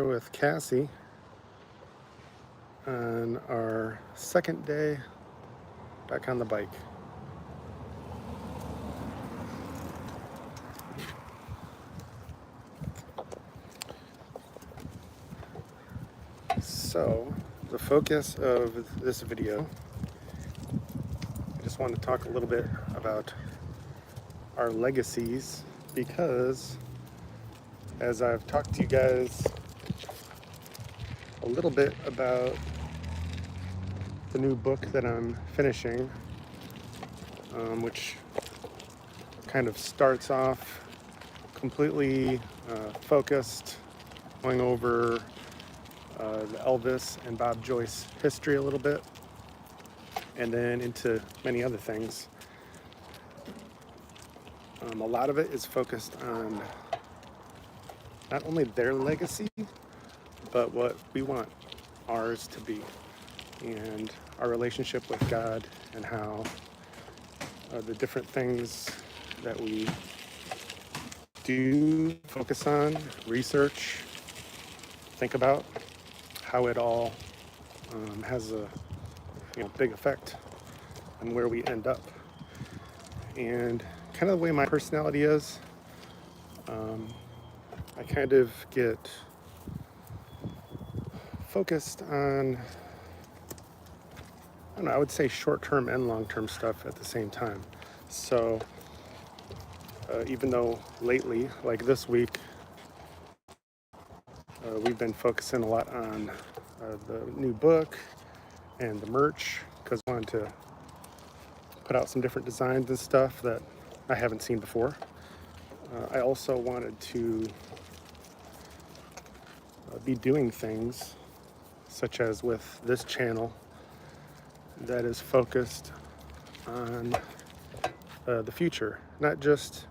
with Cassie on our second day back on the bike. So, the focus of this video, I just want to talk a little bit about our legacies, because as I've talked to you guys a little bit about the new book that I'm finishing, which kind of starts off completely focused, going over the Elvis and Joyce history a little bit, and then into many other things. A lot of it is focused on not only their legacy, but what we want ours to be, and our relationship with God, and how the different things that we do focus on, research, think about, how it all has a big effect on where we end up. And kind of the way my personality is, I kind of get focused on, I would say short-term and long-term stuff at the same time. So even though lately, like this week, we've been focusing a lot on the new book and the merch, because I wanted to put out some different designs and stuff that I haven't seen before. I also wanted to be doing things such as with this channel that is focused on the future, not just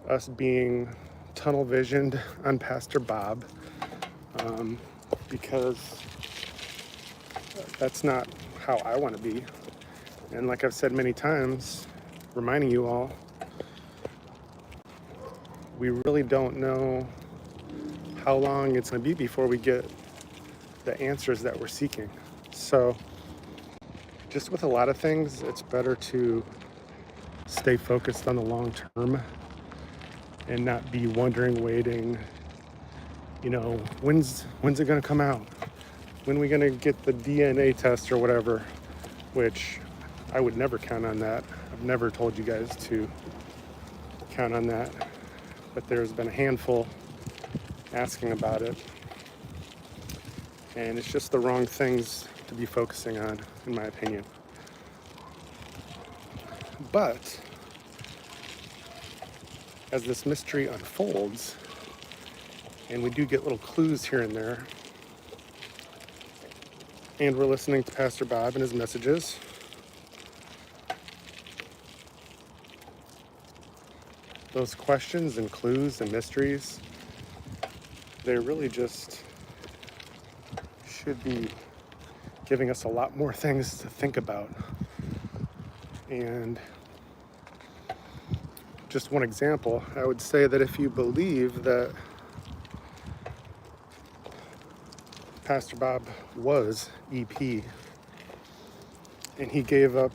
us being tunnel visioned on Pastor Bob, because that's not how I want to be. And like I've said many times, reminding you all, we really don't know how long it's going to be before we get the answers that we're seeking. So just with a lot of things, it's better to stay focused on the long term and not be wondering, waiting, when's it going to come out? When are we going to get the DNA test or whatever? Which I would never count on that. I've never told you guys to count on that. But there's been a handful asking about it. And it's just the wrong things to be focusing on, in my opinion. But as this mystery unfolds, and we do get little clues here and there, and we're listening to Pastor Bob and his messages, those questions and clues and mysteries, they really just should be giving us a lot more things to think about. And just one example, I would say that if you believe that Pastor Bob was EP, and he gave up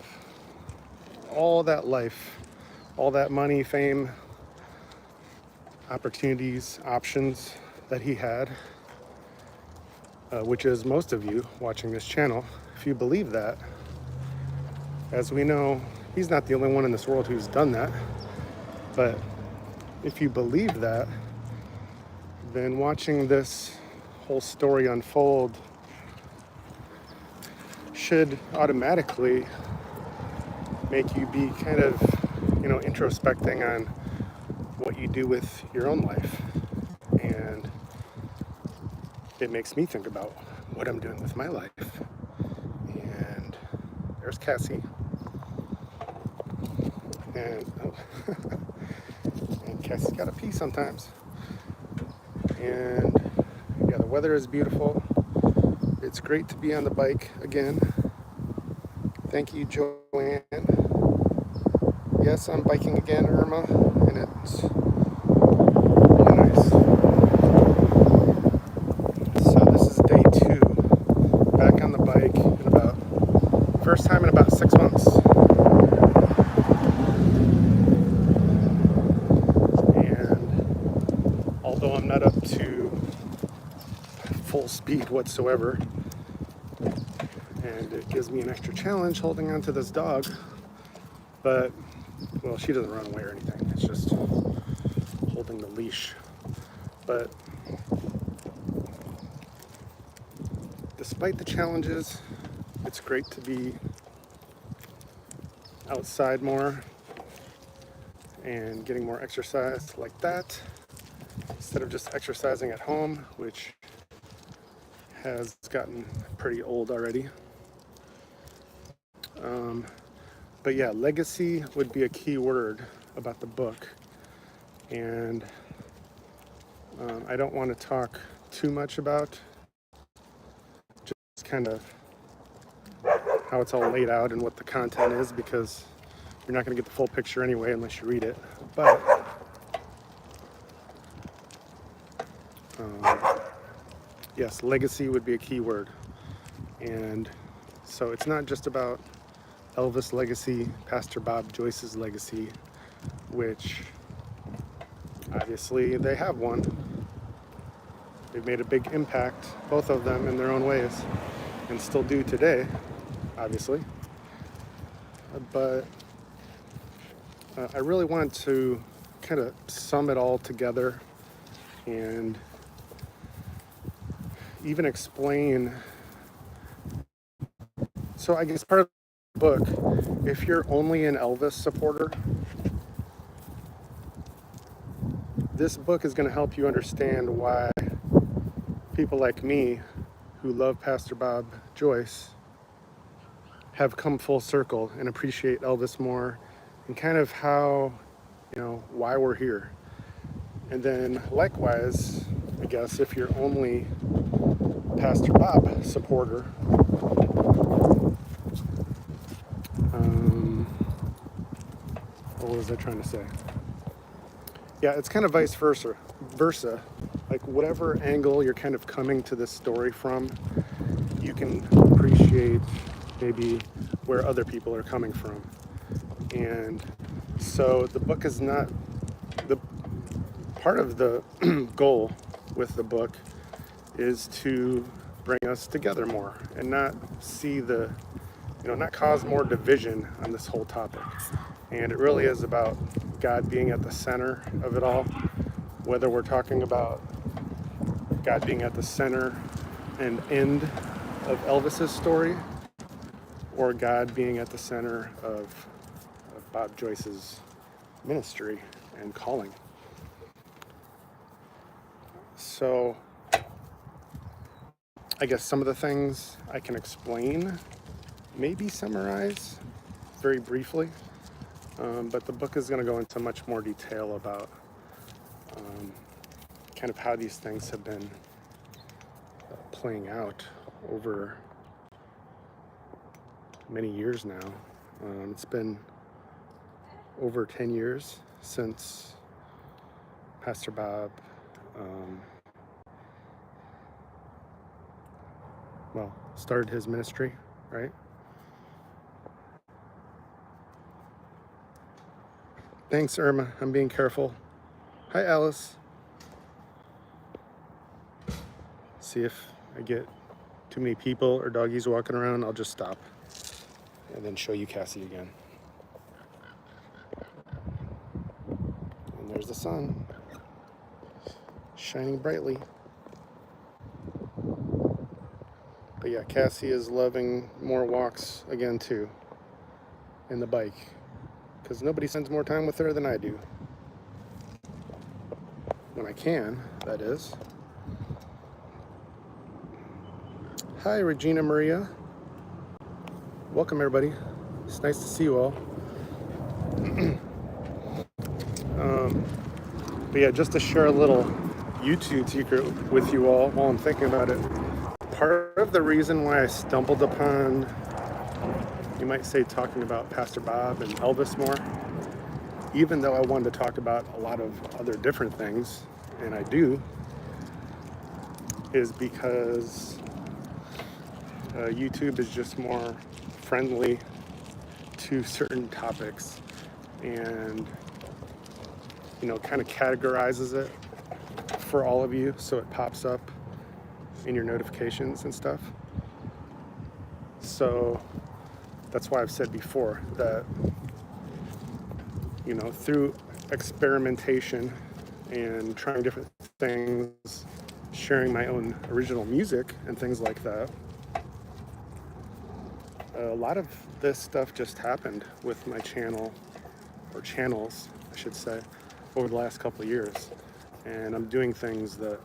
all that life, all that money, fame, opportunities, options that he had, which is most of you watching this channel, if you believe that, as we know, he's not the only one in this world who's done that. But if you believe that, then watching this whole story unfold should automatically make you be kind of, introspecting on what you do with your own life. And it makes me think about what I'm doing with my life. And there's Cassie. And and Cassie's got to pee sometimes. And yeah, the weather is beautiful. It's great to be on the bike again. Thank you, Joanne. Yes, I'm biking again, Irma, and it's really nice. full speed whatsoever. And it gives me an extra challenge holding on to this dog. But, well, she doesn't run away or anything. It's just holding the leash. But despite the challenges, it's great to be outside more and getting more exercise like that instead of just exercising at home, which has gotten pretty old already. But yeah, legacy would be a key word about the book. And I don't want to talk too much about just kind of how it's all laid out and what the content is, because you're not going to get the full picture anyway unless you read it. But yes, legacy would be a key word. And so it's not just about Elvis' legacy, Pastor Bob Joyce's legacy, which obviously they have one. They've made a big impact, both of them in their own ways, and still do today, obviously. But I really want to kind of sum it all together and even explain. So I guess part of the book, if you're only an Elvis supporter, this book is going to help you understand why people like me who love Pastor Bob Joyce have come full circle and appreciate Elvis more, and kind of how, why we're here. And then likewise, I guess, if you're only Pastor Bob supporter, what was I trying to say? Yeah, it's kind of vice versa. Like whatever angle you're kind of coming to this story from, you can appreciate maybe where other people are coming from. And so the book is not the part of the goal with the book is to bring us together more and not see not cause more division on this whole topic. And it really is about God being at the center of it all, whether we're talking about God being at the center and end of Elvis's story, or God being at the center of Bob Joyce's ministry and calling. So I guess some of the things I can explain, maybe summarize very briefly, but the book is going to go into much more detail about kind of how these things have been playing out over many years now. It's been over 10 years since Pastor Bob started his ministry, right? Thanks, Irma. I'm being careful. Hi, Alice. See if I get too many people or doggies walking around, I'll just stop and then show you Cassie again. And there's the sun shining brightly. But yeah, Cassie is loving more walks again too, and the bike, because nobody spends more time with her than I do. When I can, that is. Hi, Regina Maria. Welcome, everybody. It's nice to see you all. But yeah, just to share a little YouTube secret with you all while I'm thinking about it. Part of the reason why I stumbled upon, you might say, talking about Pastor Bob and Elvis more, even though I wanted to talk about a lot of other different things, and I do, is because YouTube is just more friendly to certain topics and, kind of categorizes it for all of you, so it pops up in your notifications and stuff. So that's why I've said before that, through experimentation and trying different things, sharing my own original music and things like that, a lot of this stuff just happened with my channel, or channels, I should say, over the last couple of years. And I'm doing things that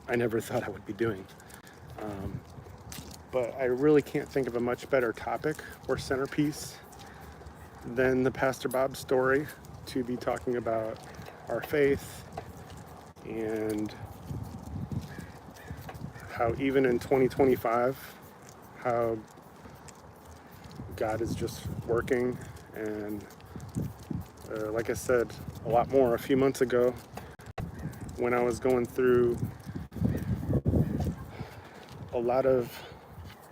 I never thought I would be doing. But I really can't think of a much better topic or centerpiece than the Pastor Bob story to be talking about our faith and how even in 2025, how God is just working. And like I said, a lot more a few months ago when I was going through a lot of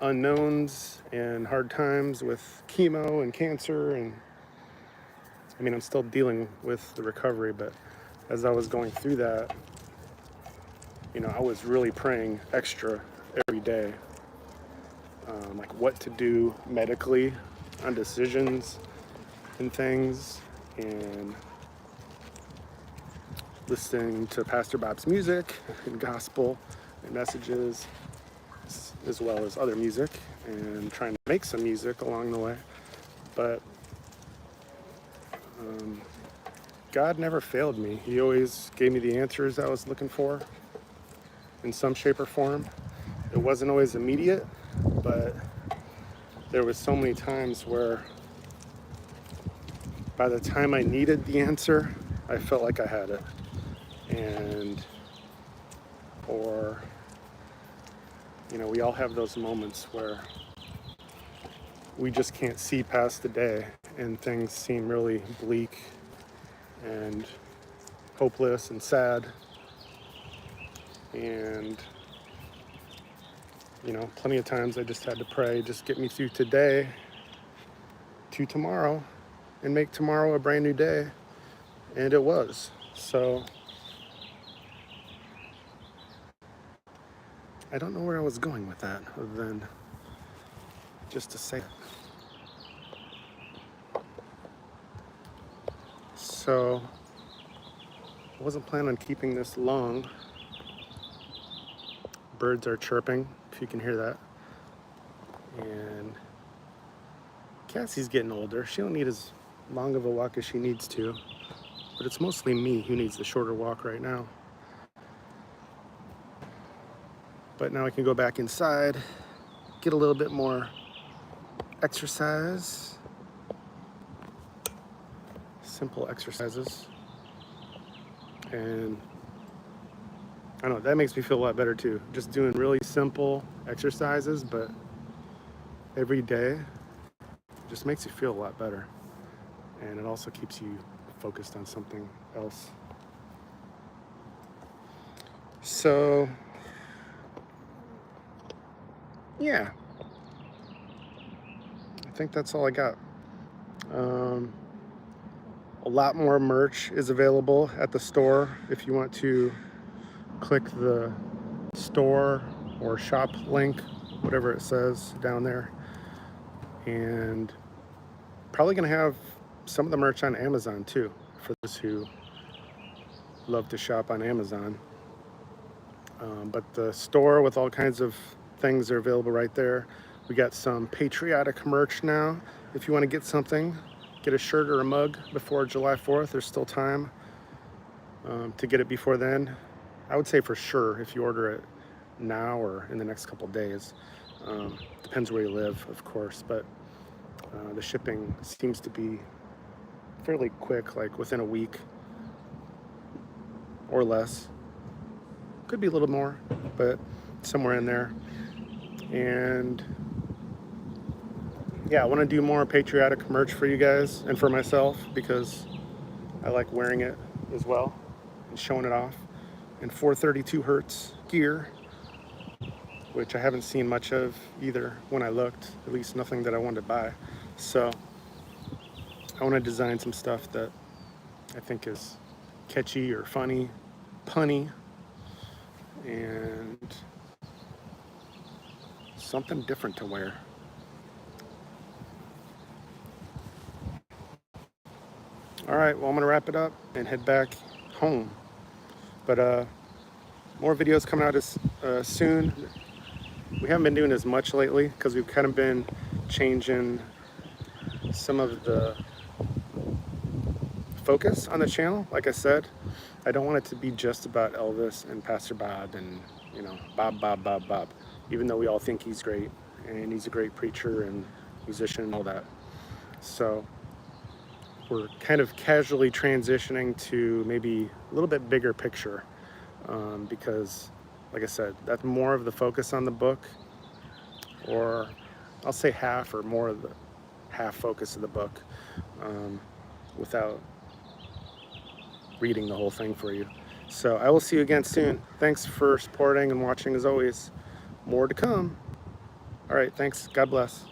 unknowns and hard times with chemo and cancer. And I mean, I'm still dealing with the recovery, but as I was going through that, I was really praying extra every day, like what to do medically on decisions and things, and listening to Pastor Bob's music and gospel and messages, as well as other music, and trying to make some music along the way. But God never failed me. He always gave me the answers I was looking for in some shape or form. It wasn't always immediate, but there was so many times where by the time I needed the answer, I felt like I had it. Or we all have those moments where we just can't see past the day and things seem really bleak and hopeless and sad. And plenty of times I just had to pray, just get me through today to tomorrow and make tomorrow a brand new day. And it was. So I don't know where I was going with that, other than just to say it. So I wasn't planning on keeping this long. Birds are chirping, if you can hear that. And Cassie's getting older. She don't need as long of a walk as she needs to, but it's mostly me who needs the shorter walk right now. But now I can go back inside, get a little bit more exercise, simple exercises. And I don't know, that makes me feel a lot better too. Just doing really simple exercises, but every day just makes you feel a lot better. And it also keeps you focused on something else. So, yeah, I think that's all I got. A lot more merch is available at the store if you want to click the store or shop link, whatever it says down there. And probably gonna have some of the merch on Amazon too, for those who love to shop on Amazon. But the store with all kinds of things are available right there. We got some patriotic merch now. If you want to get something, get a shirt or a mug before July 4th. There's still time to get it before then. I would say for sure if you order it now or in the next couple days. Depends where you live, of course, but the shipping seems to be fairly quick, like within a week or less. Could be a little more, but somewhere in there. And yeah, I want to do more patriotic merch for you guys and for myself, because I like wearing it as well and showing it off. And 432 Hertz gear, which I haven't seen much of either when I looked, at least nothing that I wanted to buy. So I want to design some stuff that I think is catchy or funny, punny, and something different to wear. All right, well, I'm gonna wrap it up and head back home. But more videos coming out soon. We haven't been doing as much lately because we've kind of been changing some of the focus on the channel. Like I said, I don't want it to be just about Elvis and Pastor Bob and, you know, Bob, even though we all think he's great and he's a great preacher and musician and all that. So we're kind of casually transitioning to maybe a little bit bigger picture, because, like I said, that's more of the focus on the book, or I'll say half or more of the half focus of the book, without reading the whole thing for you. So I will see you again soon. Thanks for supporting and watching as always. More to come. All right, thanks. God bless.